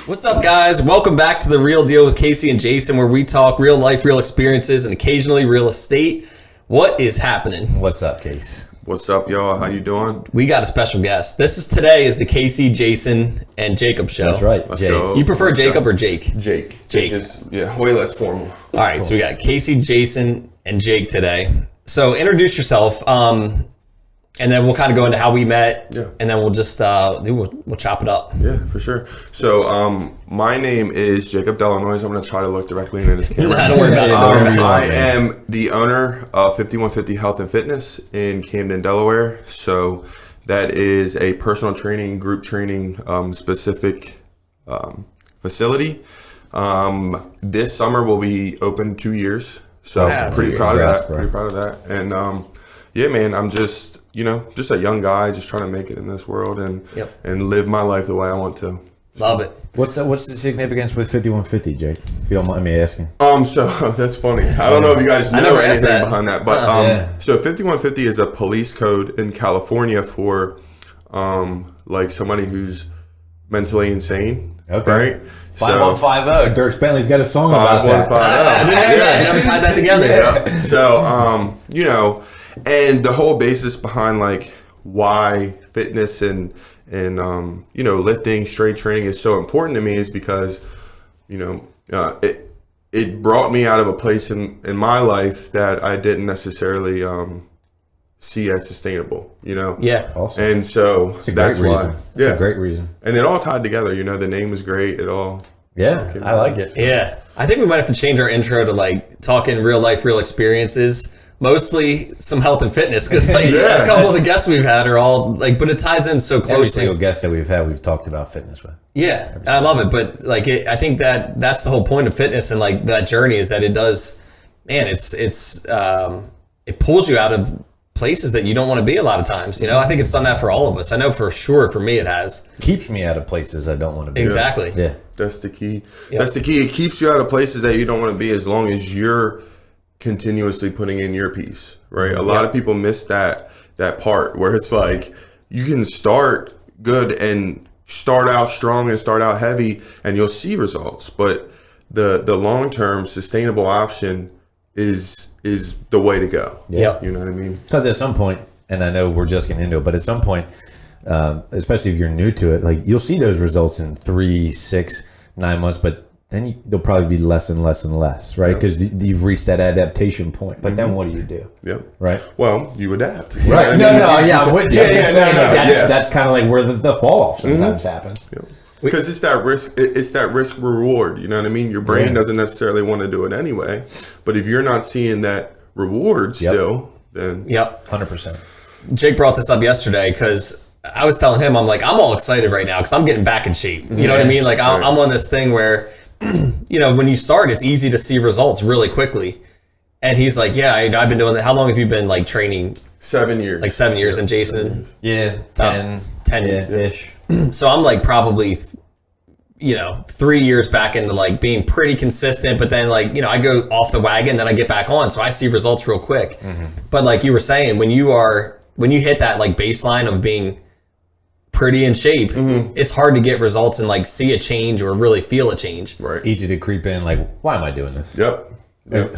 What's up, guys? Welcome back to The Real Deal with Casey and Jason, where we talk real life, real experiences, and occasionally real estate. What is happening? What's up, Case? What's up, y'all? How you doing? We got a special guest. Today is the Casey, Jason, and Jacob show. That's right, Let's Jace. go. You prefer Let's Jacob go. or Jake? Jake. Jake. Is, way less formal. All right, so we got Casey, Jason, and Jake today. So introduce yourself, and then we'll kind of go into how we met, and then we'll just we'll chop it up. Yeah, for sure. So my name is Jacob Delinois. I'm going to try to look directly into this camera. Don't worry about it. I am the owner of 5150 Health and Fitness in Camden, Delaware. So that is a personal training, group training specific facility. This summer will be open 2 years. So pretty proud of that. And yeah, man, I'm just a young guy just trying to make it in this world and live my life the way I want to. Love it. What's the significance with 5150, Jake? If you don't mind me asking. So that's funny. I don't know if you guys know anything behind that, but so 5150 is a police code in California for like somebody who's mentally insane. Okay. Right? 5150. Dirk Bentley's got a song about that. 5150. Yeah, we tied that together. Yeah. So and the whole basis behind like why fitness and lifting, strength training is so important to me is because it brought me out of a place in my life that I didn't necessarily see as sustainable. Yeah. Awesome. And so that's reason. why. That's a great reason. And it all tied together. The name was great. It all. Yeah, I like it. Yeah. I think we might have to change our intro to like talking real life, real experiences. Mostly some health and fitness because a couple of the guests we've had are all like, but it ties in so closely. Every single guest that we've had, we've talked about fitness with. Yeah, and I love it. But like, I think that's the whole point of fitness and like that journey is that it does, man, it pulls you out of places that you don't want to be a lot of times. I think it's done that for all of us. I know for sure for me it has. Keeps me out of places I don't want to be. Exactly. Yeah. That's the key. Yep. That's the key. It keeps you out of places that you don't want to be as long as you're continuously putting in your piece, right? A lot of people miss that part where it's like you can start good and start out strong and start out heavy and you'll see results, but the long-term sustainable option is the way to go. Yeah. You know what I mean? Because at some point, and I know we're just getting into it, but at some point, especially if you're new to it, like you'll see those results in 3, 6, 9 months, but then they'll probably be less and less and less, right? Because you've reached that adaptation point. But then what do you do? Yep. Right. Well, you adapt. Right. I'm with you. Yeah. That's kind of like where the fall off sometimes happens. Yep. Because it's that risk. It's that risk reward. You know what I mean? Your brain doesn't necessarily want to do it anyway. But if you're not seeing that reward still, then 100%. Jake brought this up yesterday because I was telling him, I'm like, I'm all excited right now because I'm getting back in shape. You know what I mean? Like I'm on this thing where, when you start, it's easy to see results really quickly. And he's like, yeah, I've been doing that. How long have you been like training? 7 years. Like 7 years. And Jason? 10 ish. So I'm like probably, 3 years back into like being pretty consistent, but then like, I go off the wagon, then I get back on. So I see results real quick. But like you were saying, when you hit that like baseline of being pretty in shape, it's hard to get results and like see a change or really feel a change. Right. Easy to creep in like, why am I doing this? Yep. Do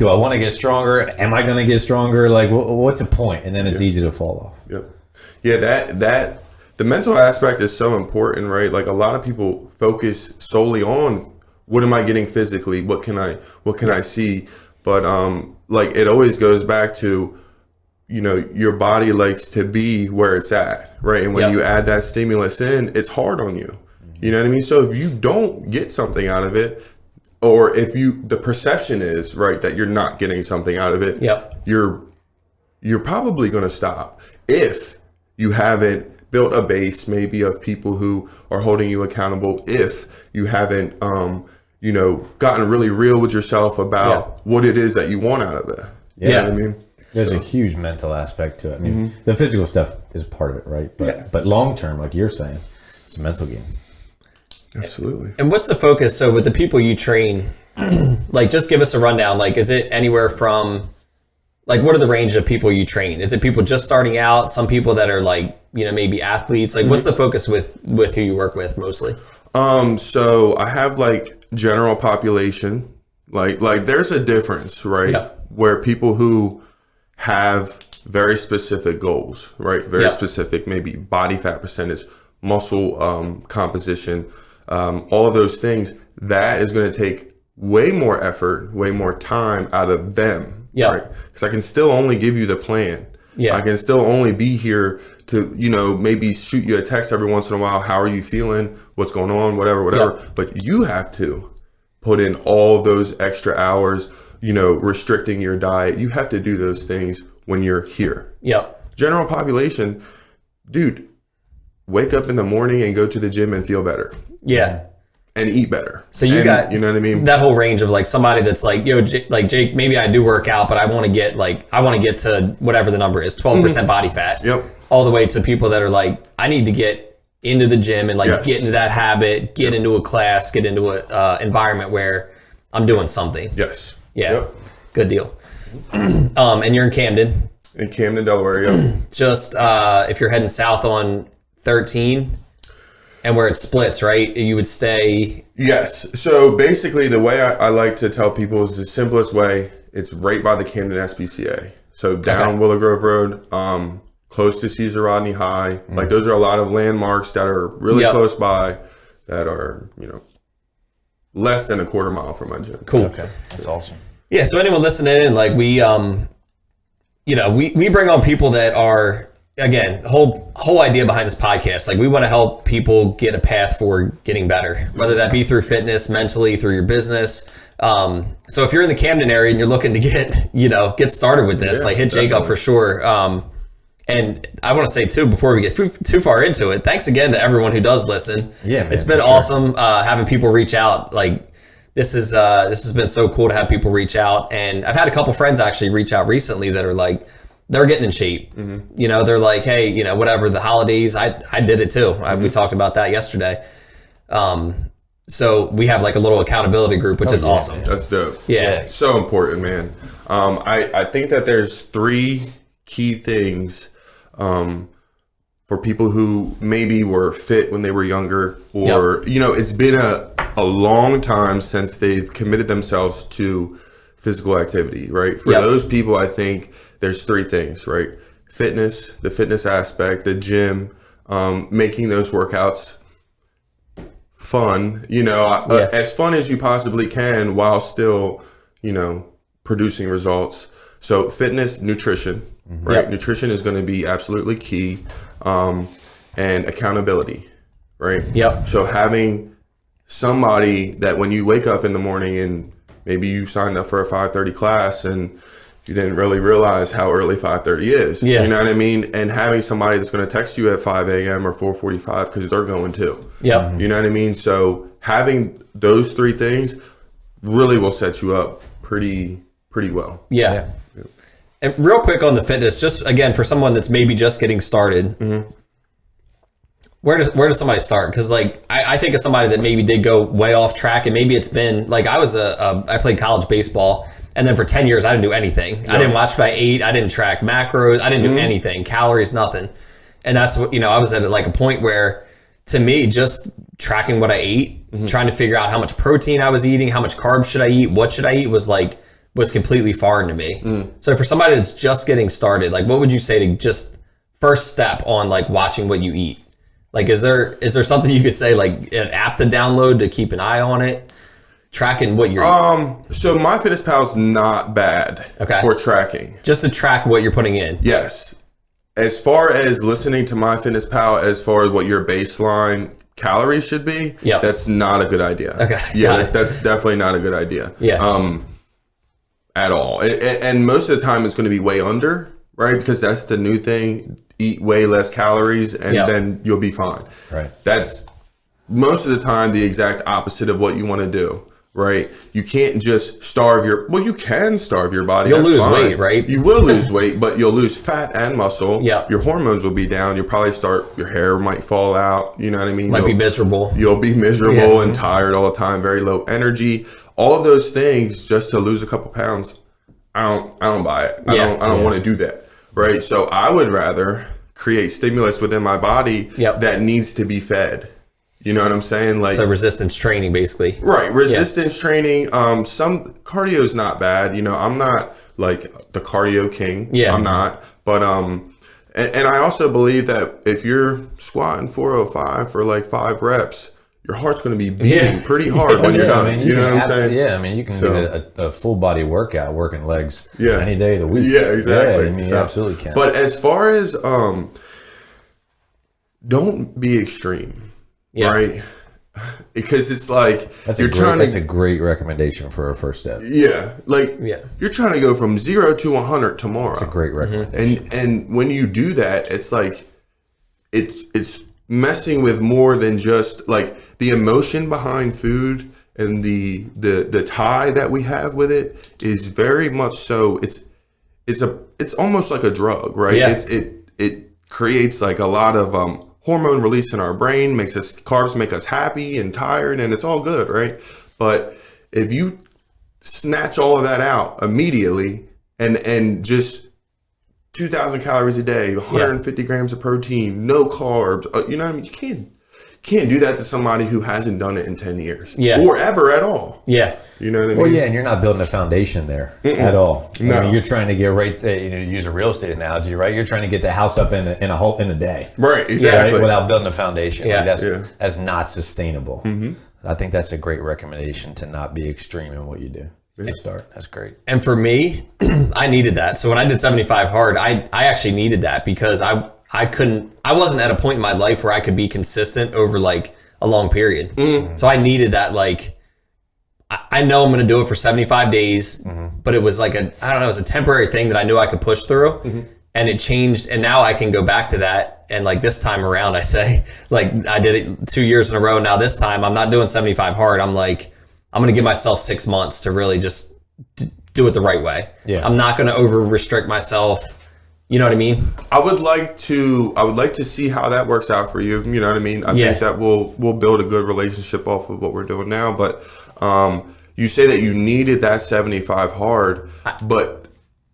I want to get stronger? Am I going to get stronger? Like what's the point? And then it's easy to fall off. Yep. Yeah, that the mental aspect is so important, right? Like a lot of people focus solely on what am I getting physically? What can I see? But like it always goes back to your body likes to be where it's at, right? And when you add that stimulus in, it's hard on you. You know what I mean? So if you don't get something out of it, or if the perception is right that you're not getting something out of it, you're probably going to stop if you haven't built a base maybe of people who are holding you accountable, if you haven't gotten really real with yourself about what it is that you want out of it. You know what I mean? There's a huge mental aspect to it. I mean, the physical stuff is part of it, right? But long term, like you're saying, it's a mental game. Absolutely. And what's the focus? So with the people you train, like just give us a rundown. Like, is it anywhere from, like, what are the range of people you train? Is it people just starting out? Some people that are like maybe athletes? Like, what's the focus with who you work with mostly? So I have like general population, like there's a difference, right? Yeah. Where people who have very specific goals, right? Very specific, maybe body fat percentage, muscle composition, all of those things, that is going to take way more effort, way more time out of them, right? Because I can still only give you the plan. Yeah. I can still only be here to, maybe shoot you a text every once in a while. How are you feeling? What's going on? Whatever. Yep. But you have to put in all of those extra hours, restricting your diet. You have to do those things when you're here. Yep. General population, dude, wake up in the morning and go to the gym and feel better. Yeah. And eat better. So you got, you know what I mean? That whole range of like somebody that's like, Jake, maybe I do work out, but I want to get to whatever the number is, 12% body fat. Yep. All the way to people that are like, I need to get into the gym and like get into that habit, get into a class, get into a environment where I'm doing something. Yes. Yeah. Yep. Good deal. And you're in Camden. In Camden, Delaware, yeah. Just if you're heading south on 13 and where it splits, right? You would stay. Yes. So basically the way I like to tell people is the simplest way. It's right by the Camden SPCA. So down Willow Grove Road, close to Caesar Rodney High. Like those are a lot of landmarks that are really close by that are, less than a quarter mile from my gym. Cool. Okay. That's awesome. Yeah. So anyone listening in, like we bring on people that are, again, whole idea behind this podcast, like we want to help people get a path for getting better, whether that be through fitness, mentally, through your business. So if you're in the Camden area and you're looking to get started with this, like hit Jake up for sure. And I want to say too, before we get too far into it, thanks again to everyone who does listen. Yeah, man, it's been awesome having people reach out. Like this has been so cool to have people reach out, and I've had a couple friends actually reach out recently that are like, they're getting in shape. They're like, hey, whatever, the holidays, I did it too. We talked about that yesterday. So we have like a little accountability group, which is awesome. Man. That's dope. Yeah. It's so important, man. I think that there's 3 key things for people who maybe were fit when they were younger, or, it's been a long time since they've committed themselves to physical activity, right? For those people, I think there's 3 things, right? Fitness, the fitness aspect, the gym, making those workouts fun, as fun as you possibly can while still, producing results. So fitness, nutrition, right? Nutrition is going to be absolutely key, and accountability, right? So having somebody that when you wake up in the morning and maybe you signed up for a 5:30 class and you didn't really realize how early 5:30 is. You know what I mean? And having somebody that's going to text you at 5 a.m. or 4:45 because they're going to. You know what I mean? So having those 3 things really will set you up pretty well. Yeah. And real quick on the fitness, just again for someone that's maybe just getting started. Where does somebody start? Because like I think of somebody that maybe did go way off track, and maybe it's been like I played college baseball, and then for 10 years I didn't do anything. I didn't watch my 8. I didn't track macros. I didn't do anything, calories, nothing. And that's what I was at like a point where, to me, just tracking what I ate, trying to figure out how much protein I was eating, how much carbs should I eat, what should I eat was completely foreign to me. So for somebody that's just getting started, like what would you say to just first step on like watching what you eat? Like, is there something you could say, like an app to download to keep an eye on it, tracking what you're So MyFitnessPal's not bad for tracking. Just to track what you're putting in. Yes. As far as listening to MyFitnessPal, as far as what your baseline calories should be, that's not a good idea. That's definitely not a good idea. At all. And most of the time it's going to be way under, right? Because that's the new thing. Eat way less calories and then you'll be fine. Right. That's most of the time the exact opposite of what you want to do, right? You can't just you can starve your body. You'll lose weight, right? You will lose weight, but you'll lose fat and muscle. Your hormones will be down. You'll probably your hair might fall out. You know what I mean? Might be miserable. You'll be miserable and tired all the time, very low energy. All of those things just to lose a couple pounds. I don't buy it. I don't want to do that. Right. So I would rather create stimulus within my body Yep. that needs to be fed. You know what I'm saying? Like, So resistance training, basically. right, resistance training. Some cardio is not bad. You know, I'm not like the cardio king. Yeah. I'm not. But and I also believe that if you're squatting 405 for like 5 reps, your heart's going to be beating pretty hard when you're done. I mean, you know what I'm saying? Yeah, I mean, you can get a full body workout working legs any day of the week. Yeah, exactly. Yeah, I mean, you absolutely can. But as far as don't be extreme, right? Because it's like that's a great recommendation for a first step. Yeah, like you're trying to go from 0 to 100 tomorrow. That's a great recommendation. And when you do that, it's like it's messing with more than just like the emotion behind food and the tie that we have with it is very much so. It's almost like a drug, right? Yeah. It creates like a lot of hormone release in our brain, carbs make us happy and tired, and it's all good, right? But if you snatch all of that out immediately and just 2,000 calories a day, 150 grams of protein, no carbs, you know what I mean? You can't do that to somebody who hasn't done it in 10 years or ever at all. Yeah. You know what I mean? Well, yeah, and you're not building a foundation there at all. No. I mean, you're trying to get right there, you know, to use a real estate analogy, right? You're trying to get the house up in a day. Right, exactly. Right? Without building a foundation. Yeah. Like that's not sustainable. I think that's a great recommendation to not be extreme in what you do. To start. That's great. And for me, I needed that. So when I did 75 hard, I actually needed that because I wasn't at a point in my life where I could be consistent over like a long period. So I needed that. Like, I know I'm going to do it for 75 days, but it was like it was a temporary thing that I knew I could push through, and it changed. And now I can go back to that. And like this time around, I say, like I did it 2 years in a row. Now this time I'm not doing 75 hard. I'm like, I'm going to give myself 6 months to really just do it the right way. Yeah. I'm not going to over restrict myself. You know what I mean? I would like to see how that works out for you. You know what I mean? I think that we'll build a good relationship off of what we're doing now. But you say that you needed that 75 hard, but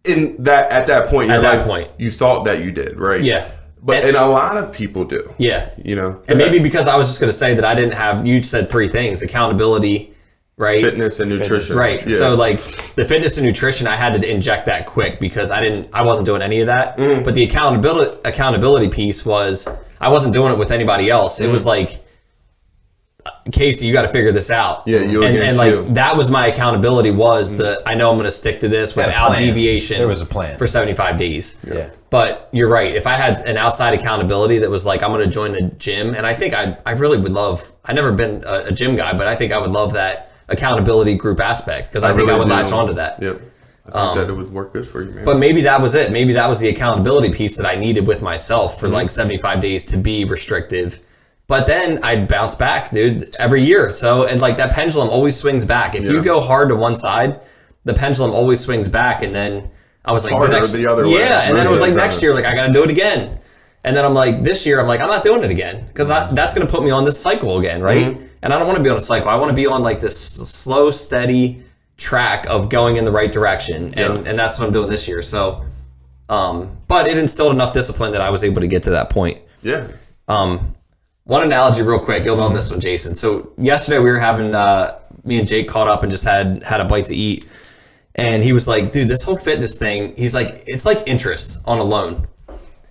at that point in your life, you thought that you did, right? Yeah. But and a lot of people do. Yeah. You know? And maybe because I was just going to say that I didn't have, you said 3 things, accountability, right? Fitness and nutrition. Right. Yeah. So like the fitness and nutrition, I had to inject that quick because I wasn't doing any of that. But the accountability piece was, I wasn't doing it with anybody else. It was like, Casey, you got to figure this out. Yeah, and like that was my accountability was I know I'm going to stick to this without deviation. There was a plan for 75 days. Yeah. But you're right. If I had an outside accountability that was like, I'm going to join the gym, and I think I really would love. I've never been a gym guy, but I think I would love that accountability group aspect because I think I would latch onto that. Yep. I think that it would work good for you, man. But maybe that was it. Maybe that was the accountability piece that I needed with myself for like 75 days to be restrictive. But then I'd bounce back, dude, every year. So, and like that pendulum always swings back. If you go hard to one side, the pendulum always swings back. And then I was like, the other way. Yeah. And then it was like next year, like I got to do it again. And then I'm like, this year, I'm like, I'm not doing it again because that's going to put me on this cycle again, right? And I don't want to be on a cycle. I want to be on like this slow, steady track of going in the right direction. And that's what I'm doing this year. So, but it instilled enough discipline that I was able to get to that point. Yeah. One analogy real quick. You'll love this one, Jason. So yesterday we were having, me and Jake caught up and just had a bite to eat. And he was like, dude, this whole fitness thing, he's like, it's like interest on a loan.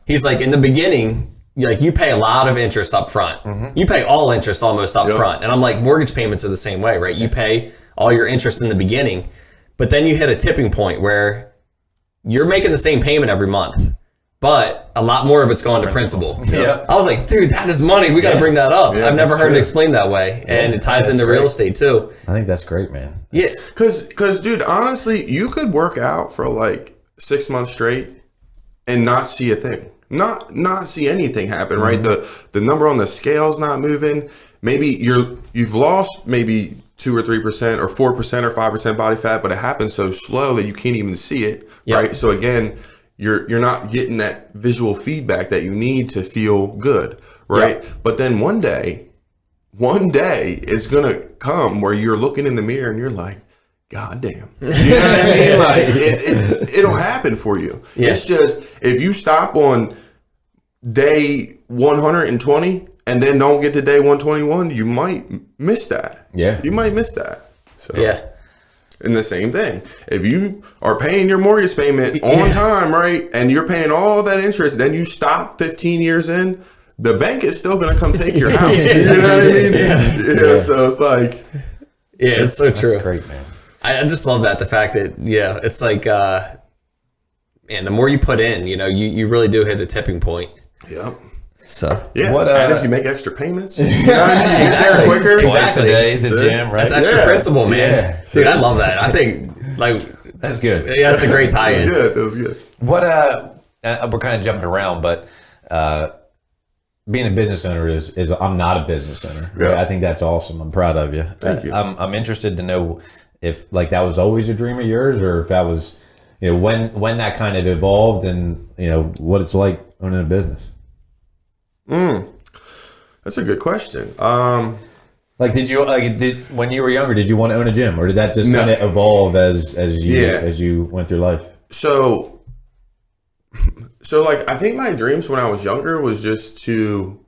He's like, in the beginning, like you pay a lot of interest up front. You pay all interest almost up front. And I'm like, mortgage payments are the same way, right? You pay all your interest in the beginning, but then you hit a tipping point where you're making the same payment every month, but a lot more of it's going to principal. Yeah. I was like, dude, that is money. We got to bring that up. I've never heard it explained that way. And it ties into real estate too. I think that's great, man. Yeah. Cause dude, honestly, you could work out for like 6 months straight and not see a thing. Not see anything happen, right? The number on the scale's not moving. Maybe you've lost maybe 2 or 3% or 4% or 5% body fat, but it happens so slow that you can't even see it, right? So again, you're not getting that visual feedback that you need to feel good, right? But then one day is gonna come where you're looking in the mirror and you're like, God damn. You know what I mean? Like it'll happen for you. It's just if you stop on day 120 and then don't get to day 121, you might miss that. Yeah. You might miss that. So Yeah. And the same thing, if you are paying your mortgage payment on time, right, and you're paying all that interest, then you stop 15 years in, the bank is still going to come take your house. You know what I mean? Yeah. So it's like, yeah, it's so true. That's great, man. I just love that, the fact that, yeah, it's like, man, the more you put in, you know, you really do hit a tipping point. yep. So Yeah, What, and if you make extra payments, you know what I mean? You get there quicker. Twice a day, the gym, right? that's extra principle, man. Yeah. Dude, I love that. I think, like, That's good. yeah, that's a great tie-in. Good. It was good. What we're kind of jumping around, but being a business owner is I'm not a business owner. Right? Yeah. I think that's awesome. I'm proud of you. Thank you. I'm interested to know if like that was always a dream of yours, or if that was, you know, when that kind of evolved, and you know what it's like owning a business. That's a good question. Like, when you were younger, did you want to own a gym, or did that just No. kind of evolve as Yeah. you went through life? So like, I think my dreams when I was younger was just to,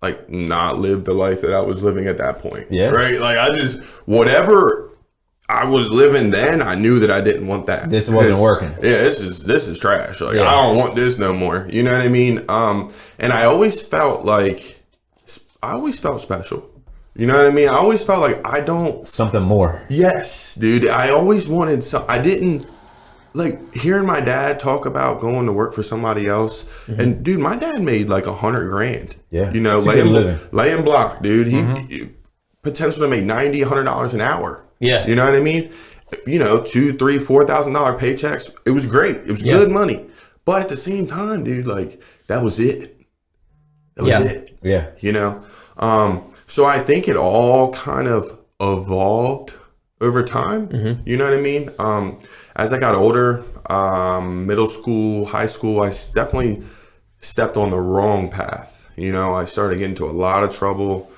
like, not live the life that I was living at that point. Yeah. Right. Like, whatever I was living then, I knew that I didn't want that. This wasn't working. Yeah, this is trash. Like, Yeah. I don't want this no more. You know what I mean? And I always felt special. You know what I mean? I always felt like I don't. Something more. Yes, dude. I always wanted some. I didn't like hearing my dad talk about going to work for somebody else. And dude, my dad made like $100,000. Yeah. You know, It's a good living. laying block, dude. He potential to make $90-$100 an hour. Yeah. You know what I mean? You know, $2,000, $3,000, $4,000 paychecks. It was great. It was good money. But at the same time, dude, like, that was it. That was it. Yeah. You know? So I think it all kind of evolved over time. You know what I mean? As I got older, middle school, high school, I definitely stepped on the wrong path. You know, I started getting into a lot of trouble.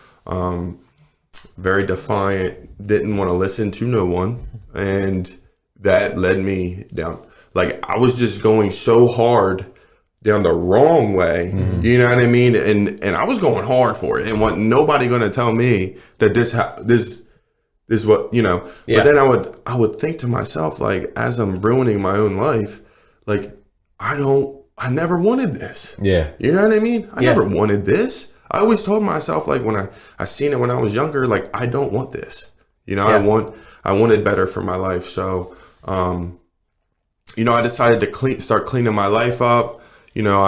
Very defiant, didn't want to listen to no one. And that led me down. Like, I was just going so hard down the wrong way. You know what I mean? And I was going hard for it. And want nobody going to tell me that this is what, you know. Yeah. But then I would think to myself, like, as I'm ruining my own life, like, I never wanted this. Yeah. You know what I mean? I never wanted this. I always told myself, like, when I seen it when I was younger, like, I don't want this. You know, I wanted better for my life. So, you know, I decided to start cleaning my life up. You know,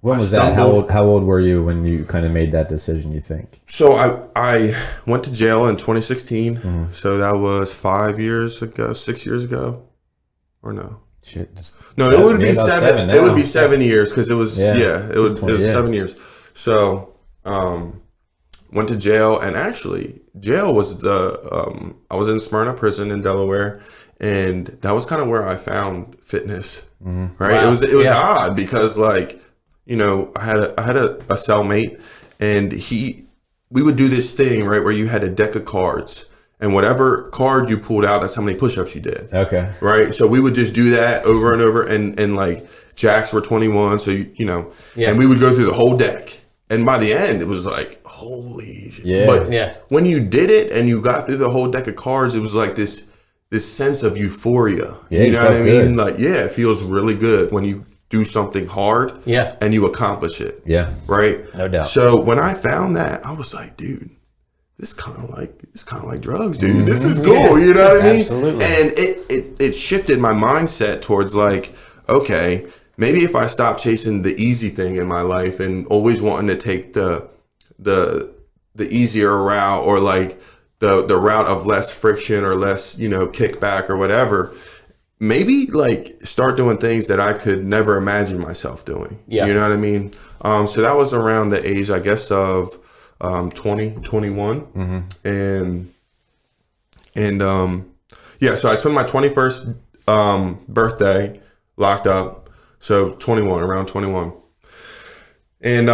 When was that? How old were you when you kind of made that decision, you think? So I went to jail in 2016. So that was 6 years ago, or no? Shit. No, it would be about 7. now. It would be 7 years because it was it was 20, 7 years. So went to jail, and actually jail was I was in Smyrna prison in Delaware, and that was kind of where I found fitness. Right? Wow. It was odd because, like, you know, I had a cellmate, and we would do this thing, right, where you had a deck of cards, and whatever card you pulled out, that's how many push-ups you did. Okay. Right. So we would just do that over and over, and like, jacks were 21. So, you know, and we would go through the whole deck. And by the end, it was like, holy shit. Yeah. But when you did it and you got through the whole deck of cards, it was like this sense of euphoria. Yeah, you know you what I felt mean? good. Like, yeah, it feels really good when you do something hard and you accomplish it. Yeah. Right? No doubt. So when I found that, I was like, dude, this kind of like drugs, dude. This is cool. You know what I mean? Absolutely. And it shifted my mindset towards, like, okay, maybe if I stop chasing the easy thing in my life and always wanting to take the easier route, or like the route of less friction or less, you know, kickback or whatever, maybe like start doing things that I could never imagine myself doing. Yeah. You know what I mean? So that was around the age, I guess, of 20, 21. And so I spent my 21st birthday locked up. So 21, around 21. And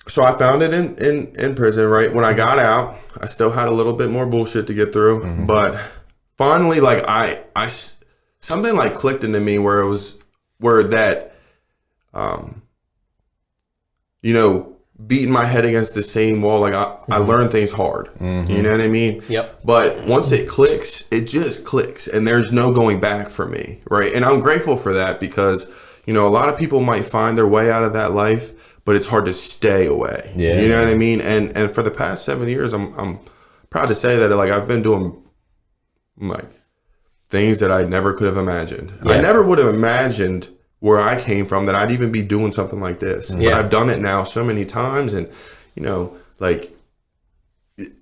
so I found it in prison, right? When I got out, I still had a little bit more bullshit to get through. But finally, like, I something like clicked into me where that you know, beating my head against the same wall. Like I learn things hard. You know what I mean? Yep. But once it clicks, it just clicks, and there's no going back for me, right? And I'm grateful for that because, you know, a lot of people might find their way out of that life, but it's hard to stay away. Yeah. You know what I mean? And for the past 7 years, I'm proud to say that, like, I've been doing like things that I never could have imagined. Yeah. I never would have imagined where I came from that I'd even be doing something like this. Yeah. But I've done it now so many times, and, you know, like,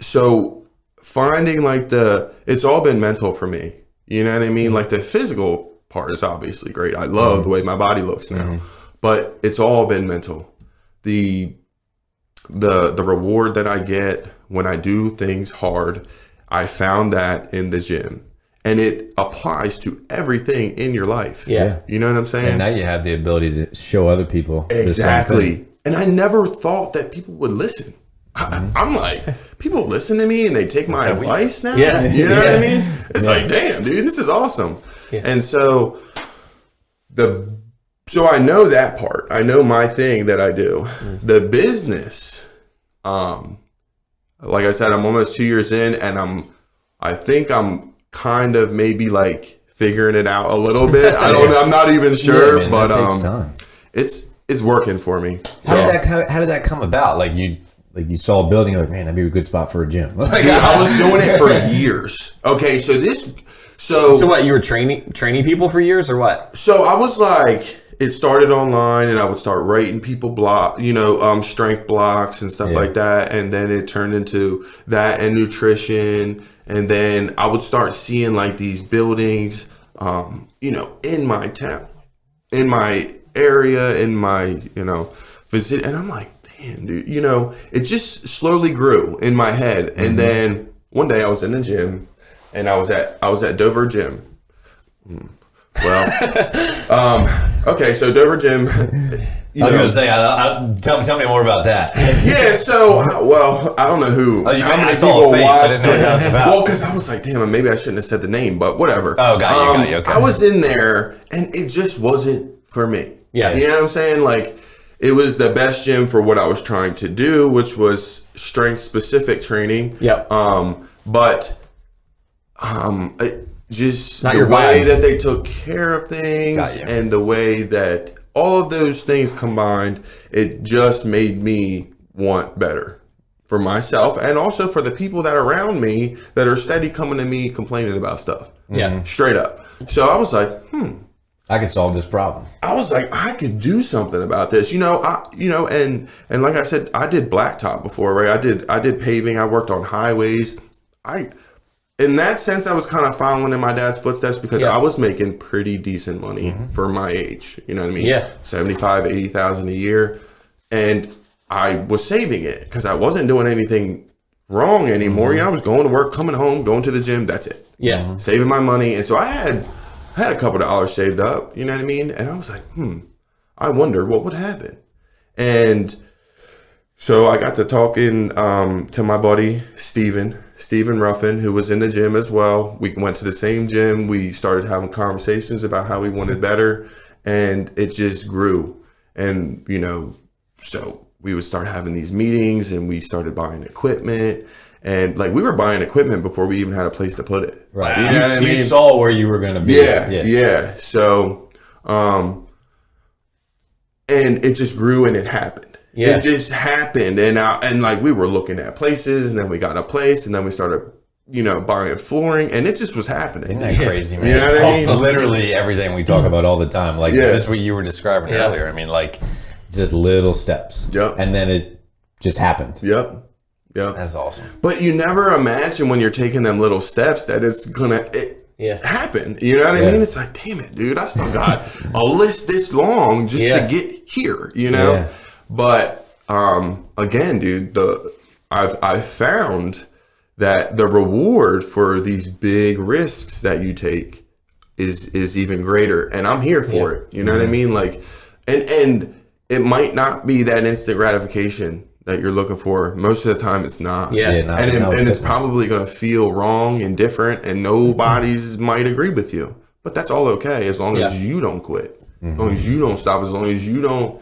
so finding like it's all been mental for me. You know what I mean? Like the physical part is obviously great. I love the way my body looks now, but it's all been mental. The reward that I get when I do things hard, I found that in the gym. And it applies to everything in your life. Yeah. You know what I'm saying? And now you have the ability to show other people the same Exactly. thing. And I never thought that people would listen. I'm like, people listen to me and they take my advice now? Yeah. You know what I mean? It's like, damn, dude, this is awesome. Yeah. And so I know that part. I know my thing that I do. The business, like I said, I'm almost 2 years in, and I think I'm kind of maybe like figuring it out a little bit. I don't know. I'm not even sure, man, but that takes time. it's working for me. How did that come about? Like you saw a building, you're like, man, that'd be a good spot for a gym. Like, Dude, I was doing it for years. Okay, so what, you were training people for years or what? So I was like, it started online, and I would start writing people strength blocks and stuff like that. And then it turned into that and nutrition. And then I would start seeing like these buildings, in my town, in my area, in my, visit. And I'm like, damn, dude, it just slowly grew in my head. And then one day I was in the gym, and I was at Dover Gym. Well, okay, so Dover Gym. I was going to say, tell me more about that. Yeah, so, I don't know who. Oh, how many saw people a face. watched I didn't know what that was about. Well, because I was like, damn, maybe I shouldn't have said the name, but whatever. Oh, got you. Okay. I was in there, and it just wasn't for me. Yeah. You know what I'm saying? Like, it was the best gym for what I was trying to do, which was strength-specific training. Yep. Just Not the your way vibe. that they took care of things, Got you. and the way that all of those things combined, it just made me want better for myself, and also for the people that are around me that are steady coming to me complaining about stuff. Yeah. Straight up. So I was like, I can solve this problem. I was like, I could do something about this, and like I said, I did blacktop before, right? I did paving. I worked on highways. In that sense, I was kind of following in my dad's footsteps because I was making pretty decent money for my age. You know what I mean? Yeah. 75, 80,000 a year. And I was saving it because I wasn't doing anything wrong anymore. I was going to work, coming home, going to the gym. That's it. Yeah. Saving my money. And so I had a couple of dollars saved up, you know what I mean? And I was like, I wonder what would happen. And so I got to talking to my buddy, Steven Ruffin, who was in the gym as well. We went to the same gym. We started having conversations about how we wanted better, and it just grew. And, so we would start having these meetings, and we started buying equipment. And like, we were buying equipment before we even had a place to put it. Right. You know what I mean? You saw where you were going to be. Yeah. So, and it just grew, and it happened. Yeah. It just happened, and like, we were looking at places, and then we got a place, and then we started, buying flooring, and it just was happening. Isn't that crazy, man? You know what I It's mean? literally everything we talk about all the time. Like just what you were describing earlier. I mean, like, just little steps. Yep. And then it just happened. Yep. That's awesome. But you never imagine when you're taking them little steps that it's gonna happen. You know what I mean? It's like, damn it, dude, I still got a list this long just to get here. Yeah. But again, dude, I've found that the reward for these big risks that you take is even greater, and I'm here for it. You know what I mean? Like, and it might not be that instant gratification that you're looking for. Most of the time, it's not. Yeah. And it's probably going to feel wrong and different, and nobody's might agree with you. But that's all okay as long as you don't quit. As long as you don't stop, as long as you don't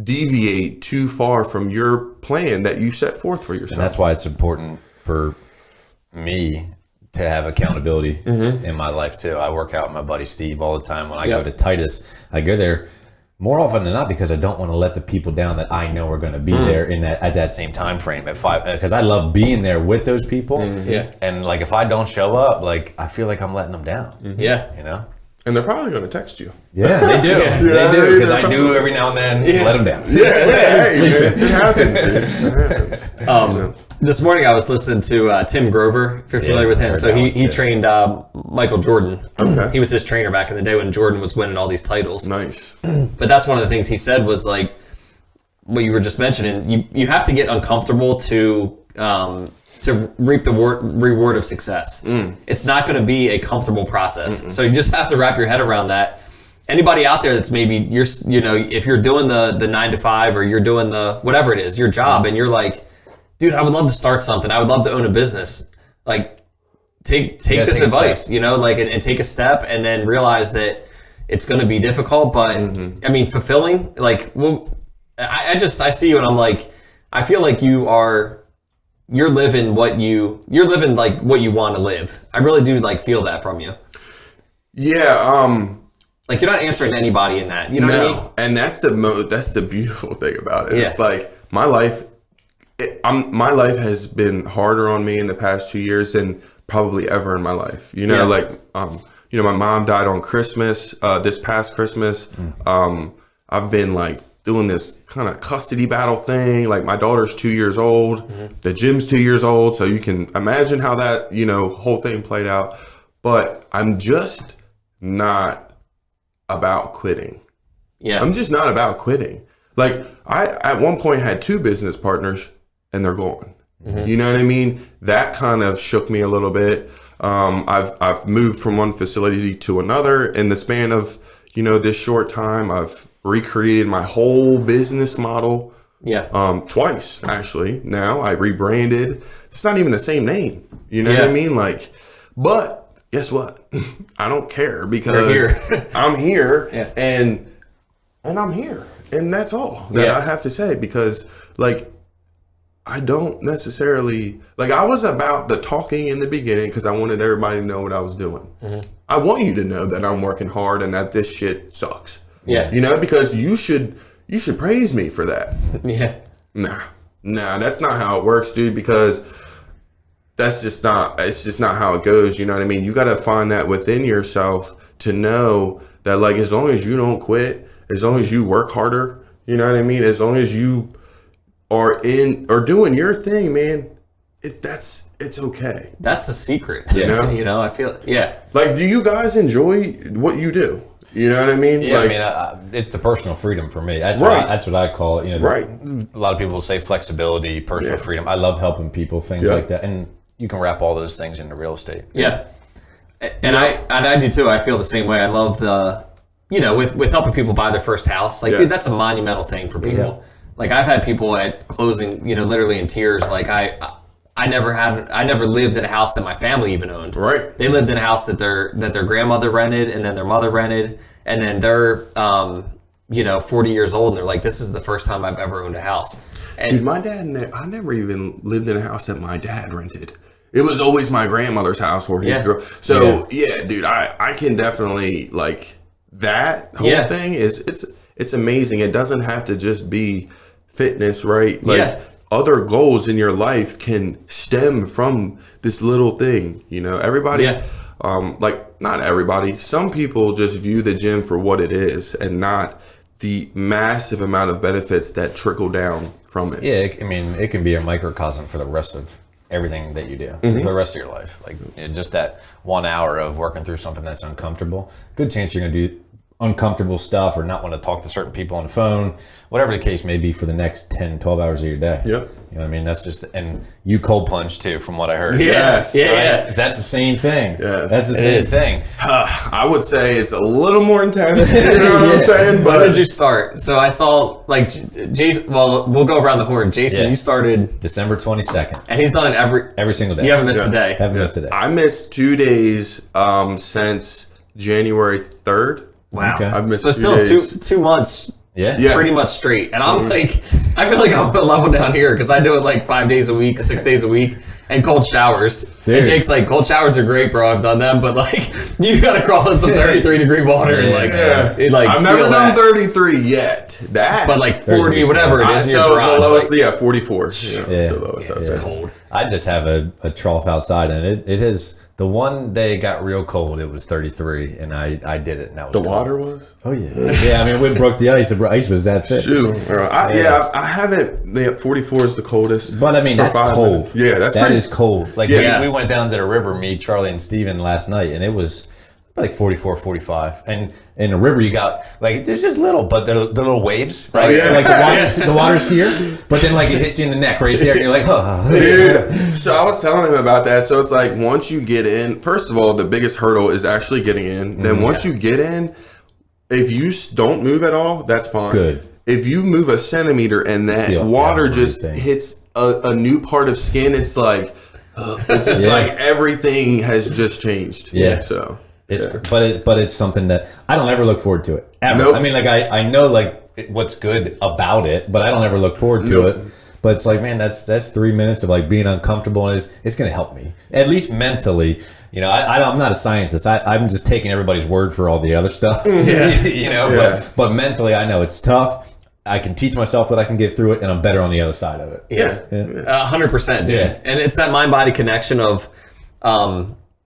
deviate too far from your plan that you set forth for yourself. And that's why it's important for me to have accountability in my life too. I work out with my buddy Steve all the time. When I go to Titus, I go there more often than not because I don't want to let the people down that I know are going to be there in that at that same time frame at 5. Because I love being there with those people. And like if I don't show up, like I feel like I'm letting them down. You know. And they're probably going to text you. Yeah, they do. They do because I do every now and then let them down. Hey, it happens. It happens. This morning I was listening to Tim Grover, if you're familiar with him. So he trained Michael Jordan. Okay. He was his trainer back in the day when Jordan was winning all these titles. Nice. But that's one of the things he said was like what you were just mentioning. You have to get uncomfortable to reap the reward of success. It's not going to be a comfortable process. So you just have to wrap your head around that. Anybody out there that's maybe if you're doing the 9 to 5 or you're doing the whatever it is, your job, and you're like, dude, I would love to start something. I would love to own a business. Like, take this advice, and take a step, and then realize that it's going to be difficult. But I mean, fulfilling. Like, well, I see you, and I'm like, I feel like you're living like what you want to live. I really do feel that from you. Yeah. Like you're not answering anybody in that. You know what I mean? And that's the beautiful thing about it. Yeah. It's like my life. My life has been harder on me in the past 2 years than probably ever in my life. My mom died on Christmas, this past Christmas. I've been doing this kind of custody battle thing. Like my daughter's 2 years old, the gym's 2 years old. So you can imagine how that, whole thing played out. But I'm just not about quitting. Yeah. I'm just not about quitting. Like I, at one point had 2 business partners, and they're gone. You know what I mean? That kind of shook me a little bit. I've moved from one facility to another in the span of, this short time. I've recreated my whole business model. Yeah. Twice actually. Now I rebranded. It's not even the same name. You know what I mean? But guess what? I don't care because I'm here and I'm here. And that's all that I have to say because I don't necessarily I was about the talking in the beginning because I wanted everybody to know what I was doing. I want you to know that I'm working hard and that this shit sucks. Yeah. Because you should praise me for that. Yeah. Nah, that's not how it works, dude, because it's just not how it goes. You know what I mean? You got to find that within yourself to know that as long as you don't quit, as long as you work harder, you know what I mean? As long as you are doing your thing, man, it's okay. That's the secret. Yeah. I feel do you guys enjoy what you do? You know what I mean? Yeah, it's the personal freedom for me. That's what I call it. Right. A lot of people say flexibility, personal freedom. I love helping people, things like that, and you can wrap all those things into real estate. Yeah, and I do too. I feel the same way. I love the with helping people buy their first house. Dude, that's a monumental thing for people. Yeah. I've had people at closing, literally in tears. I never lived in a house that my family even owned. Right. They lived in a house that their grandmother rented, and then their mother rented, and then they're 40 years old, and they're like, this is the first time I've ever owned a house. And dude, my dad, I never even lived in a house that my dad rented. It was always my grandmother's house where he's grew. So dude, I can definitely that whole thing is it's amazing. It doesn't have to just be fitness, right? Other goals in your life can stem from this little thing. Everybody, not everybody. Some people just view the gym for what it is and not the massive amount of benefits that trickle down from it. Yeah, it can be a microcosm for the rest of everything that you do for the rest of your life. Just that 1 hour of working through something that's uncomfortable, good chance you're going to do uncomfortable stuff or not want to talk to certain people on the phone, whatever the case may be for the next 10, 12 hours of your day. Yep. You know what I mean? That's just, and you cold plunge too, from what I heard. Yes. Yeah. That's the same thing. Yes. That's the same thing. I would say it's a little more intense. You know what I'm saying? But when did you start? So I saw Jason, well, we'll go around the horn. Jason, you started December 22nd. And he's done it every single day. You haven't missed a day. Haven't missed a day. I missed 2 days since January 3rd. Wow. Okay. I've missed So 2 still days. two months Yeah. pretty much straight. And I'm like, I feel like I'm a level down here because I do it like 5 days a week, 6 days a week, and cold showers. Dude. And Jake's like, cold showers are great, bro. I've done them, but like, you got to crawl in some 33-degree water and like, I've never done 33 yet. but like 40, whatever it is in your So garage. the lowest, like, 44. Yeah. The lowest. it's That's cold. I just have a trough outside, and it has. The one day it got real cold, it was 33, and I did it, and that was The cold. water was? Oh yeah, yeah. I mean, we broke the ice. The ice was that thick. Shoot. I haven't. 44 is the coldest. But I mean, for that's 5 cold. minutes. Yeah, that pretty. is cold. Like Yeah. we went down to the river, me, Charlie, and Steven last night, and it was like 44, 45. And in the river, you got like there's just little, but the little waves, right? Oh, yeah. So like the water's here, but then like it hits you in the neck right there, and you're like, oh. Dude, so I was telling him about that. So it's like once you get in, first of all, the biggest hurdle is actually getting in. Then once you get in, if you don't move at all, that's fine. Good. If you move a centimeter and that Feel water just everything. hits a new part of skin, it's like it's just like everything has just changed. Yeah. So It's but it's something that I don't ever look forward to it ever. Nope. I mean, like I know like what's good about it, but I don't ever look forward to Nope. it. But it's like, man, that's 3 minutes of like being uncomfortable, and it's going to help me at least mentally. You know, I'm not a scientist. I'm just taking everybody's word for all the other stuff. Yeah. You know, Yeah. but mentally, I know it's tough. I can teach myself that I can get through it, and I'm better on the other side of it. Yeah, 100%, dude. Yeah. And it's that mind-body connection of,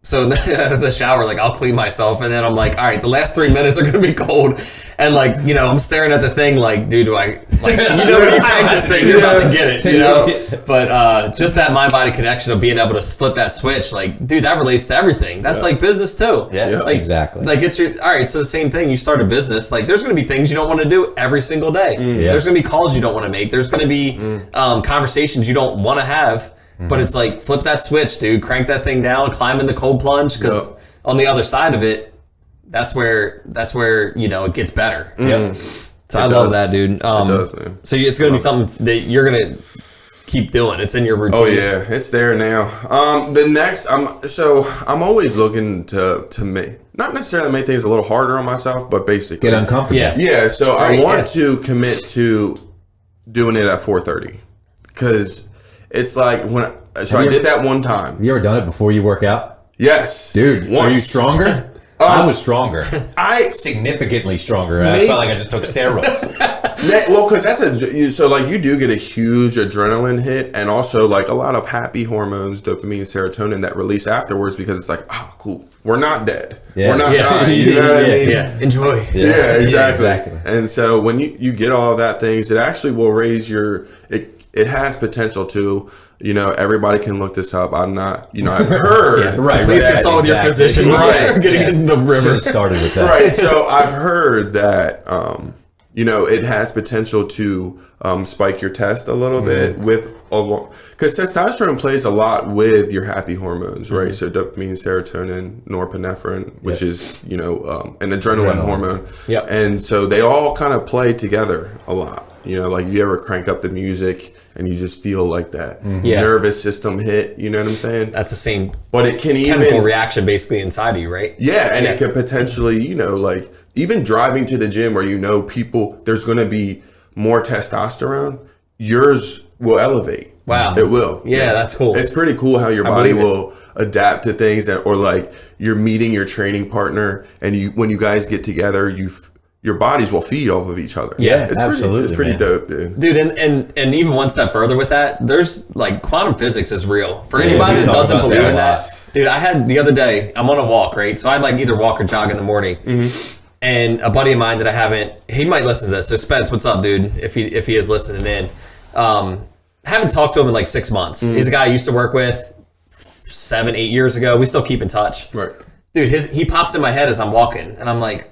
so in the shower, like I'll clean myself, and then I'm like, all right, the last 3 minutes are gonna be cold, and like I'm staring at the thing, like, dude, do I like when you crank this thing, you're about to get it, But just that mind-body connection of being able to flip that switch, like, dude, that relates to everything. That's like business too. Yeah, like, exactly. Like it's all right. So the same thing. You start a business, like there's gonna be things you don't want to do every single day. Yeah. There's gonna be calls you don't want to make. There's gonna be conversations you don't want to have. But it's like, flip that switch, dude. Crank that thing down, climb in the cold plunge, because on the other side of it, that's where it gets better. Yep. So I love that, dude. it does, man. So it's going to be something that you're going to keep doing. It's in your routine. Oh yeah, it's there now. The next, I'm always looking to make, not necessarily make things a little harder on myself, but basically Get uncomfortable. Yeah. Yeah, so Right, I want to commit to doing it at 4:30, because it's like I did that one time. You ever done it before you work out? Yes, Dude, once. are you stronger? I was stronger. I Significantly stronger. I felt like I just took steroids. well, because so like you do get a huge adrenaline hit, and also like a lot of happy hormones, dopamine, serotonin, that release afterwards, because it's like, oh, cool, we're not dead, Yeah. we're not Yeah. dying. You know what I mean? Yeah. Enjoy. Yeah, exactly. exactly. And so when you get all of that things, it actually will raise it has potential to, everybody can look this up. I'm not, I've heard. Right, Please right, consult with your exactly. physician Right. getting Yeah. in the river. Should've started with that. Right. So I've heard that, it has potential to spike your test a little bit because testosterone plays a lot with your happy hormones, right? So dopamine, serotonin, norepinephrine, which is, an adrenaline hormone. Yep. And so they all kind of play together a lot. Like you ever crank up the music and you just feel like that Yeah. nervous system hit, you know what I'm saying? That's the same But it can chemical even reaction basically inside of you, right? yeah, and it could potentially, like even driving to the gym where people, there's going to be more testosterone, yours will elevate. Wow. It will. Yeah, that's cool. It's pretty cool how your body believe it. will adapt to things or like you're meeting your training partner and when you guys get together, your bodies will feed off of each other. Yeah, absolutely, It's pretty man. dope, dude. Dude, and even one step further with that, there's like quantum physics is real. For anybody we that talk doesn't about believe in that. that, dude, I had the other day, I'm on a walk, right? So I like either walk or jog in the morning. And a buddy of mine that he might listen to this. So Spence, what's up, dude? If he is listening in. Haven't talked to him in like 6 months. He's a guy I used to work with 7-8 years ago. We still keep in touch. Right. Dude, he pops in my head as I'm walking, and I'm like,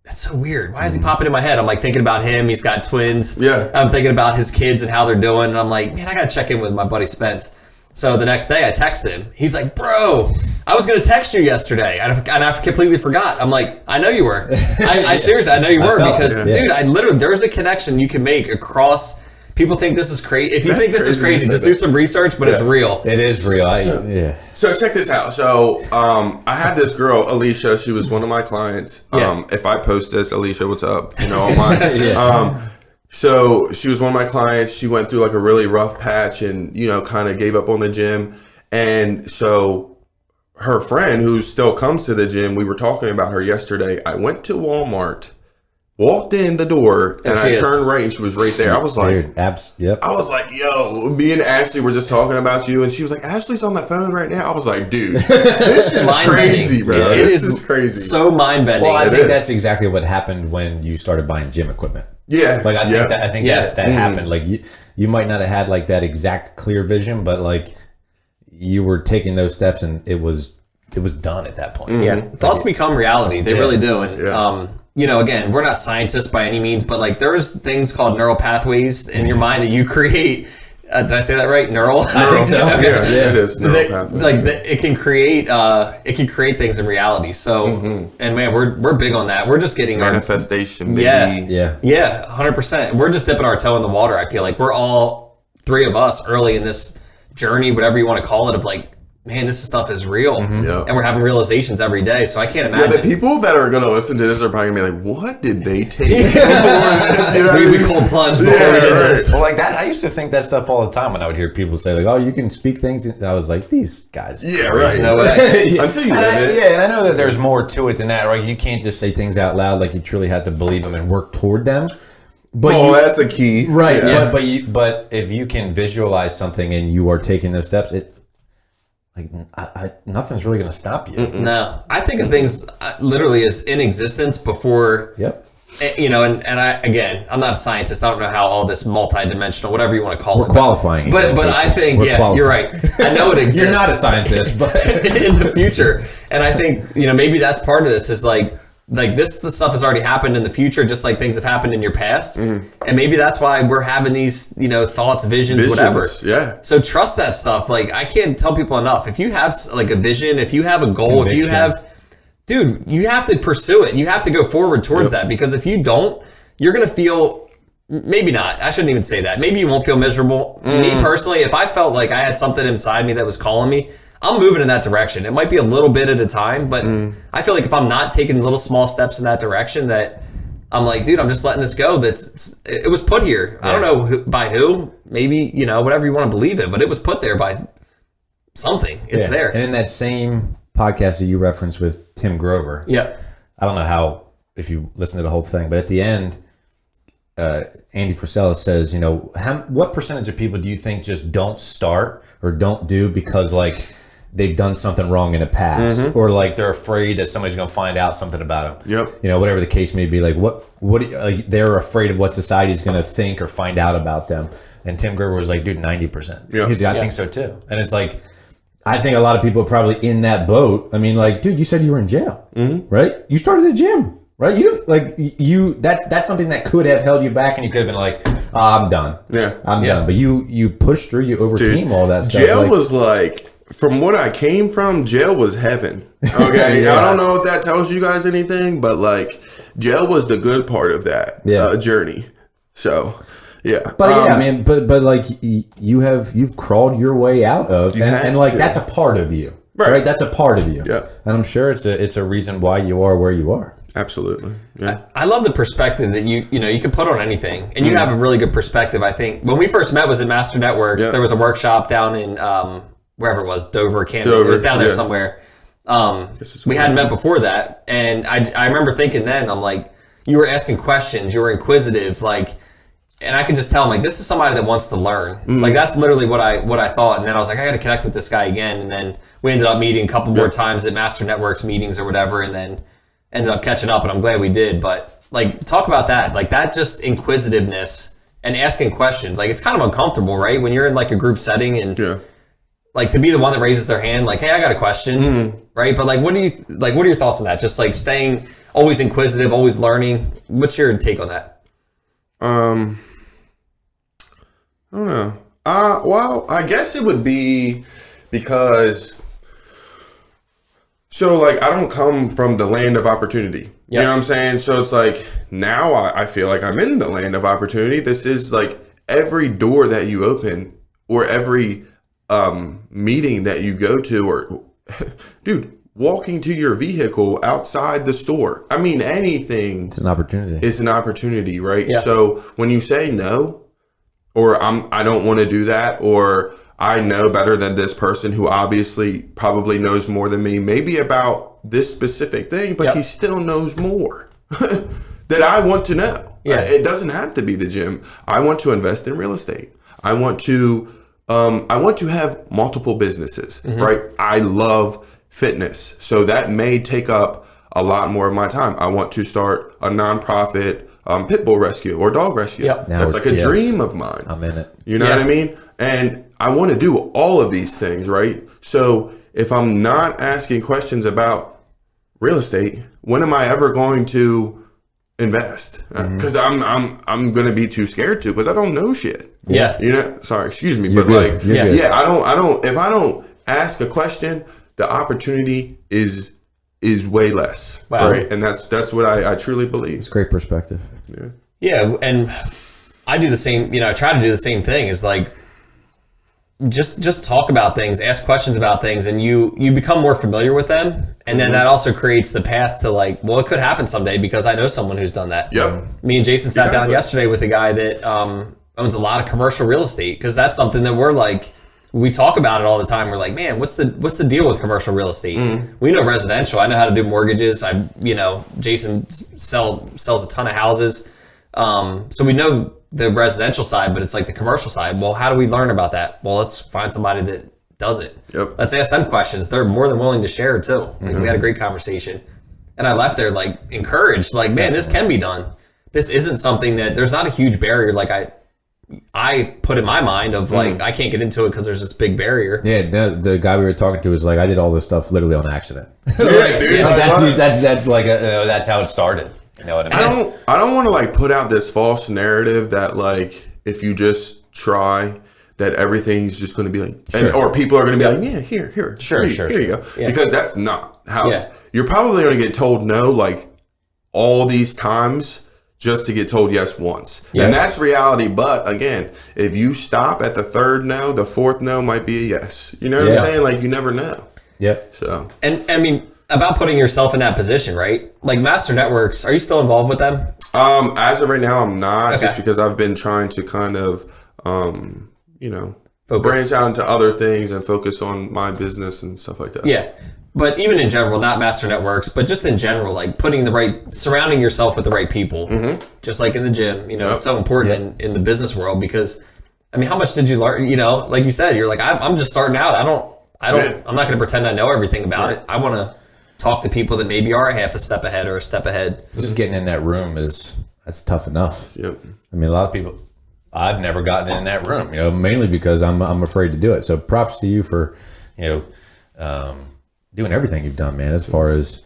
that's so weird. Why is he popping in my head? I'm like thinking about him. He's got twins. Yeah. I'm thinking about his kids and how they're doing. And I'm like, man, I got to check in with my buddy Spence. So the next day I text him. He's like, bro, I was going to text you yesterday. And I completely forgot. I'm like, I know you were. I seriously, I know you were felt because, it, yeah. dude, there is a connection you can make across people think this is crazy. If you That's think this is crazy crazy, just do some research, but it's real. It is real. So check this out. So I had this girl, Alicia. She was one of my clients. If I post this, Alicia, what's up? You know, online. So she was one of my clients. She went through like a really rough patch and, you know, kind of gave up on the gym. And so her friend who still comes to the gym, we were talking about her yesterday. I went to Walmart, walked in the door, and I turned right and she was right there. I was like, I was like, yo, me and Ashley were just talking about you. And she was like, Ashley's on the phone right now. I was like, dude, this is crazy, bro. Yeah, this is crazy. So mind-bending. Well, I think that's exactly what happened when you started buying gym equipment. Yeah. Like, I think that happened. Like, you might not have had like that exact clear vision, but like you were taking those steps and it was done at that point. Yeah. Thoughts become reality. They really do. And, you know, again, we're not scientists by any means, but like there's things called neural pathways in your mind that you create. Did I say that right? Neural? I think so. Okay. Yeah, it is neural pathways. Like it can create things in reality. So, and man, we're big on that. We're just getting manifestation, baby. Yeah, 100%. We're just dipping our toe in the water. I feel like we're all three of us early in this journey, whatever you want to call it, of like, man, this stuff is real. And we're having realizations every day. So I can't imagine. Yeah, the people that are going to listen to this are probably going to be like, what did they take? We cold plunge before we did this. Well, like that, I used to think that stuff all the time when I would hear people say like, oh, you can speak things. And I was like, these guys. Yeah, right. No way. Until you live it. Yeah, and I know that there's more to it than that, right? You can't just say things out loud. Like you truly have to believe them and work toward them. But that's a key. Right. Yeah. But if you can visualize something and you are taking those steps, nothing's really going to stop you. No, I think of things literally as in existence before. You know, and I'm not a scientist. I don't know how all this multi-dimensional, whatever you want to call it. We're qualifying. But I think, you're right. I know it exists. You're not a scientist, but in the future. And I think, you know, maybe that's part of this is like the stuff has already happened in the future, just like things have happened in your past. And maybe that's why we're having these, you know, thoughts, visions, whatever. Yeah. So trust that stuff. Like, I can't tell people enough. If you have like a vision, if you have a goal, if you have, dude, you have to pursue it. You have to go forward towards that, because if you don't, you're going to feel, maybe not. I shouldn't even say that. Maybe you won't feel miserable. Me personally, if I felt like I had something inside me that was calling me, I'm moving in that direction. It might be a little bit at a time, but I feel like if I'm not taking little small steps in that direction, that I'm like, dude, I'm just letting this go. It was put here. I don't know by who, maybe, you know, whatever you want to believe it, but it was put there by something. It's there. And in that same podcast that you referenced with Tim Grover, I don't know how, if you listen to the whole thing, but at the end, Andy Frisella says, you know, what percentage of people do you think just don't start or don't do because like they've done something wrong in the past, or like they're afraid that somebody's going to find out something about them? You know, whatever the case may be, like they're afraid of what society's going to think or find out about them. And Tim Grover was like, dude, 90%. He's like, I think so too. And it's like, I think a lot of people are probably in that boat. I mean, like, dude, you said you were in jail, right? You started a gym, right? That's something that could have held you back, and you could have been like, I'm done. I'm done. But you pushed through, you overcame all that stuff. Jail was like, from what I came from, jail was heaven. Okay. I don't know if that tells you guys anything, but like jail was the good part of that journey. So but I mean, but like you've crawled your way out of, and like that's a part of you, right? That's a part of you. And I'm sure it's a reason why you are where you are. Absolutely. I love the perspective that you can put on anything, and you have a really good perspective. I think when we first met was at Master Networks. There was a workshop down in wherever it was, Dover, Camden. It was down there somewhere. We hadn't met before that, and I remember thinking then, I'm like, you were asking questions, you were inquisitive, like, and I could just tell, I'm like, this is somebody that wants to learn. Like, that's literally what I thought. And then I was like, I got to connect with this guy again. And then we ended up meeting a couple more times at Master Networks meetings or whatever, and then ended up catching up, and I'm glad we did. But like, talk about that, like that just inquisitiveness and asking questions. Like, it's kind of uncomfortable, right? When you're in like a group setting and like to be the one that raises their hand, like, hey, I got a question, right? But like, what are your thoughts on that? Just like staying always inquisitive, always learning. What's your take on that? I don't know. Well, I guess it would be because, so like, I don't come from the land of opportunity. You know what I'm saying? So it's like, now I feel like I'm in the land of opportunity. This is like every door that you open or every meeting that you go to, or dude, walking to your vehicle outside the store. I mean, anything. It's an opportunity. It's an opportunity, right? Yeah. So when you say no, or I don't want to do that, or I know better than this person who obviously probably knows more than me, maybe about this specific thing, but he still knows more that I want to know. Yeah. It doesn't have to be the gym. I want to invest in real estate. I want to have multiple businesses, right? I love fitness. So that may take up a lot more of my time. I want to start a nonprofit pit bull rescue or dog rescue. Yep. That's like a dream of mine. I'm in it. You know what I mean? And I want to do all of these things, right? So if I'm not asking questions about real estate, when am I ever going to invest? Because I'm going to be too scared to, because I don't know shit. Yeah. You know, sorry, excuse me, You're but good. like, You're good. yeah, I don't, if I don't ask a question, the opportunity is way less, Wow. right? And that's what I truly believe. It's great perspective. Yeah, and I do the same, I try to do the same thing, is like just talk about things, ask questions about things, and you become more familiar with them, and then that also creates the path to like, well, it could happen someday because I know someone who's done that. Yep. Me and Jason sat down yesterday with a guy that owns a lot of commercial real estate, because that's something that we're like, we talk about it all the time. We're like, man, what's the deal with commercial real estate? We know residential. I know how to do mortgages. Jason sells a ton of houses. So we know the residential side, but it's like the commercial side. Well, how do we learn about that? Well, let's find somebody that does it. Yep. Let's ask them questions. They're more than willing to share too. Like we had a great conversation, and I left there like encouraged, like, man, this can be done. This isn't something that there's not a huge barrier. Like I put in my mind of like, I can't get into it because there's this big barrier. Yeah, the guy we were talking to was like, I did all this stuff literally on accident. Yeah, dude. That's like that's how it started. You know what I mean? I don't want to like put out this false narrative that like, if you just try, that everything's just going to be like, or people are going to be like, yeah, here, here you go. Yeah. Because that's not how. Yeah. You're probably going to get told no like all these times just to get told yes once. Yeah. And that's reality. But again, if you stop at the third no, the fourth no might be a yes. You know what I'm saying? Like, you never know. Yep. So, And I mean, about putting yourself in that position, right? Like Master Networks, are you still involved with them? as of right now, I'm not, Okay. just because I've been trying to kind of, Focus. branch out into other things and focus on my business and stuff like that. Yeah. But even in general, not Master Networks, but just in general, like surrounding yourself with the right people, just like in the gym, it's so important in the business world, because I mean, how much did you learn? Like you said, you're like, I'm just starting out. I'm not going to pretend I know everything about it. I want to talk to people that maybe are a half a step ahead or a step ahead. Just getting in that room that's tough enough. Yep. I mean, a lot of people, I've never gotten in that room, mainly because I'm afraid to do it. So props to you for, doing everything you've done, man. As far as,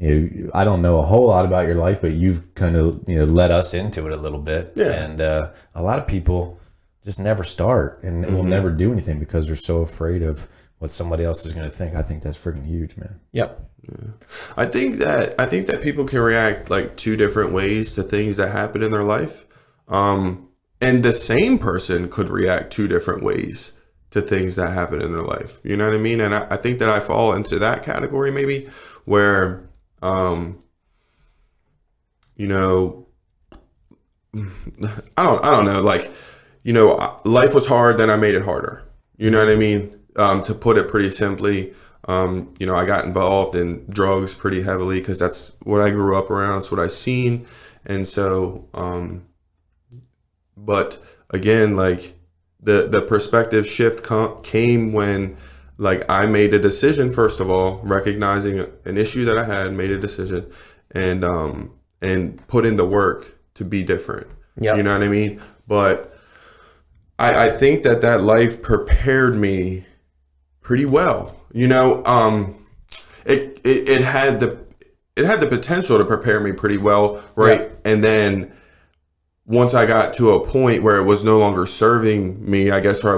I don't know a whole lot about your life, but you've kind of, led us into it a little bit. Yeah. And a lot of people just never start and will never do anything because they're so afraid of what somebody else is going to think. I think that's freaking huge, man. Yep. Yeah. I think that people can react like two different ways to things that happen in their life. And the same person could react two different ways to things that happen in their life. You know what I mean? And I think that I fall into that category maybe, where, I don't know, like, life was hard, then I made it harder. You know what I mean? To put it pretty simply, I got involved in drugs pretty heavily because that's what I grew up around. That's what I seen. And so, but again, like the perspective shift came when, like, I made a decision, first of all, recognizing an issue that I had, made a decision, and put in the work to be different. Yep. You know what I mean? But I think that life prepared me pretty well. It had the potential to prepare me pretty well, right? Yeah. And then once I got to a point where it was no longer serving me, I guess, or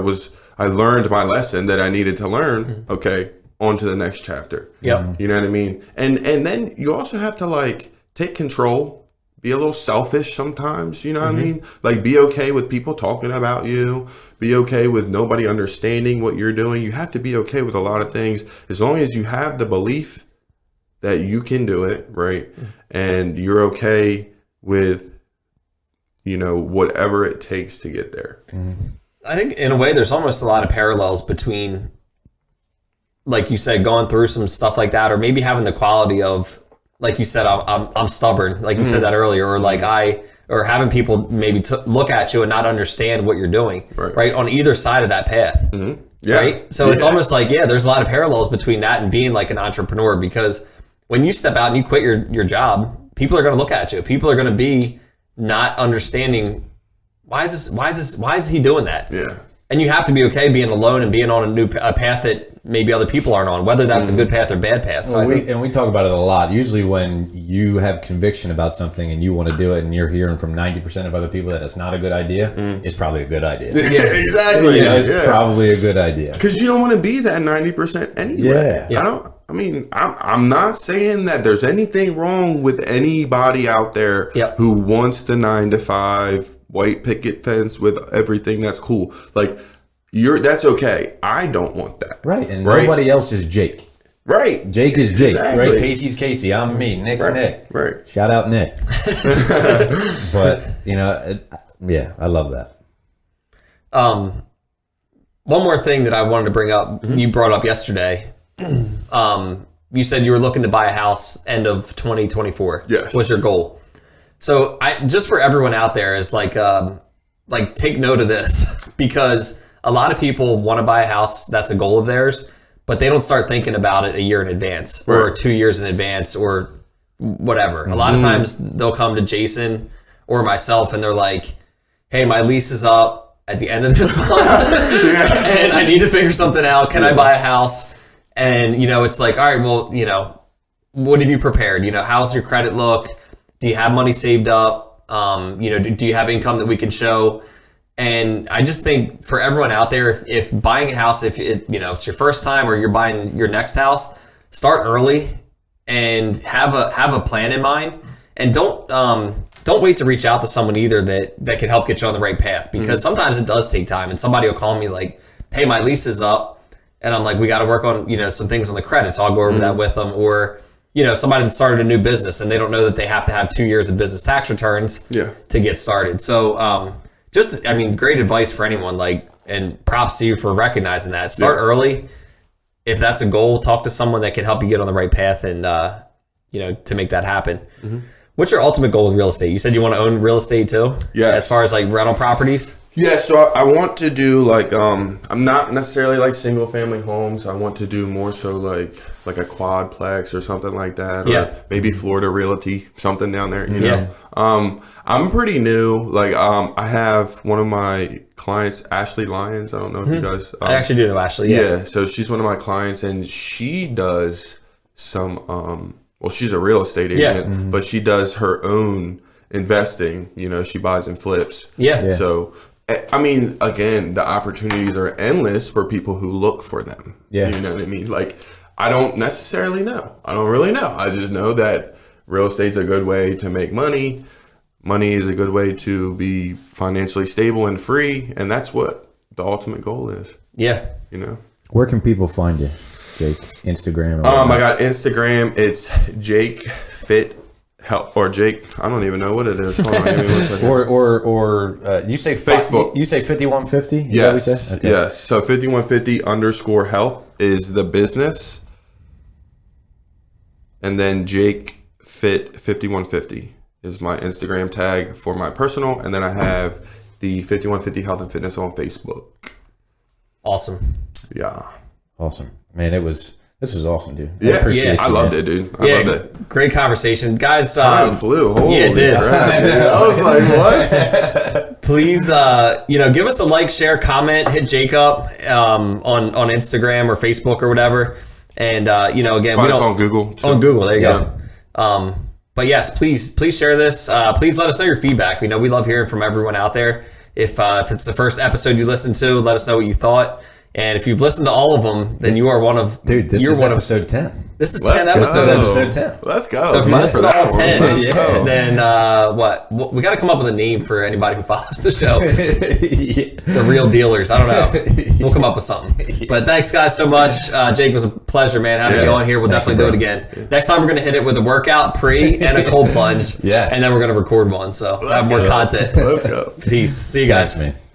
I learned my lesson that I needed to learn. Okay, on to the next chapter. Yep. You know what I mean? And then you also have to like take control, be a little selfish sometimes, you know what I mean? Like, be okay with people talking about you. Be okay with nobody understanding what you're doing. You have to be okay with a lot of things as long as you have the belief that you can do it, right? And you're okay with, you know, whatever it takes to get there. I think in a way there's almost a lot of parallels between, like you said, going through some stuff like that, or maybe having the quality of, like you said, I'm stubborn, like you said that earlier, or like or having people maybe look at you and not understand what you're doing, right? On either side of that path, right? So it's almost like, there's a lot of parallels between that and being like an entrepreneur, because when you step out and you quit your job, people are going to look at you. People are going to be not understanding, why is he doing that? Yeah. And you have to be okay being alone and being on a path that maybe other people aren't on, whether that's a good path or bad path. So we talk about it a lot. Usually when you have conviction about something and you want to do it and you're hearing from 90% of other people that it's not a good idea, it's probably a good idea. Yeah, exactly. You know, it's probably a good idea. Because you don't want to be that 90% anyway. I'm not saying that there's anything wrong with anybody out there who wants the 9-to-5 white picket fence with everything. That's cool. Like, that's okay. I don't want that. Right. And nobody else is Jake. Right. Jake is Jake. Right. Casey's Casey. I'm me. Nick's Nick. Right. Shout out Nick. But, you know, I love that. One more thing that I wanted to bring up, you brought up yesterday. You said you were looking to buy a house end of 2024. Yes. Was your goal. So just for everyone out there is like take note of this, because a lot of people want to buy a house. That's a goal of theirs, but they don't start thinking about it a year in advance or 2 years in advance or whatever. A lot of times they'll come to Jason or myself and they're like, hey, my lease is up at the end of this month and I need to figure something out. Can I buy a house? And, you know, it's like, all right, well, you know, what have you prepared? You know, how's your credit look? Do you have money saved up? You know, do you have income that we can show? And I just think for everyone out there, if buying a house, if it's your first time or you're buying your next house, start early and have a plan in mind, and don't wait to reach out to someone either that can help get you on the right path, because sometimes it does take time. And somebody will call me like, hey, my lease is up, and I'm like, we got to work on, you know, some things on the credit, so I'll go over that with them. Or, you know, somebody that started a new business and they don't know that they have to have 2 years of business tax returns to get started. So great advice for anyone, like, and props to you for recognizing that. Start early. If that's a goal, talk to someone that can help you get on the right path and, you know, to make that happen. What's your ultimate goal with real estate? You said you want to own real estate too? Yeah. As far as like rental properties? Yeah, so I want to do like, I'm not necessarily like single family homes. I want to do more so like a quadplex or something like that. Or maybe Florida Realty, something down there, you know. I'm pretty new. Like, I have one of my clients, Ashley Lyons. I don't know if you guys. I actually do know Ashley. Yeah. So she's one of my clients, and she does some. Well, she's a real estate agent, but she does her own investing. You know, she buys and flips. Yeah. So, I mean, again, the opportunities are endless for people who look for them. Yeah. You know what I mean? Like, I don't necessarily know. I don't really know. I just know that real estate's a good way to make money. Money is a good way to be financially stable and free. And that's what the ultimate goal is. Yeah. You know? Where can people find you, Jake? Instagram? I got Instagram. It's Jake Fit Help, or Jake. I don't even know what it is. Hold on, give me 1 second. Or you say Facebook. You say 5150? Yes. Okay. Yes. So 5150_health is the business. And then Jake Fit 5150 is my Instagram tag for my personal. And then I have the 5150 Health and Fitness on Facebook. Awesome. Yeah. Awesome. Man, this was awesome, dude. Yeah, I loved it, dude. I loved it. Great conversation, guys. Time flew. Holy it did. Crap, dude. I was like, what? Please, give us a like, share, comment, hit Jake up on Instagram or Facebook or whatever. And again, find us on Google. Too. On Google, there you go. But yes, please share this. Please let us know your feedback. We love hearing from everyone out there. If it's the first episode you listened to, let us know what you thought. And if you've listened to all of them, then you are one of Dude, this is episode 10. This is Let's 10 go. episodes. Episode 10. Let's go. So if you listen to all 10, Let's then what? We got to come up with a name for anybody who follows the show. The real dealers. I don't know. We'll come up with something. But thanks, guys, so much. Jake, it was a pleasure, man, having you on here. We'll definitely do it again. Next time, we're going to hit it with a workout, pre, and a cold plunge. Yes. And then we're going to record one. So have more content. Let's go. Peace. See you guys. Thanks, man.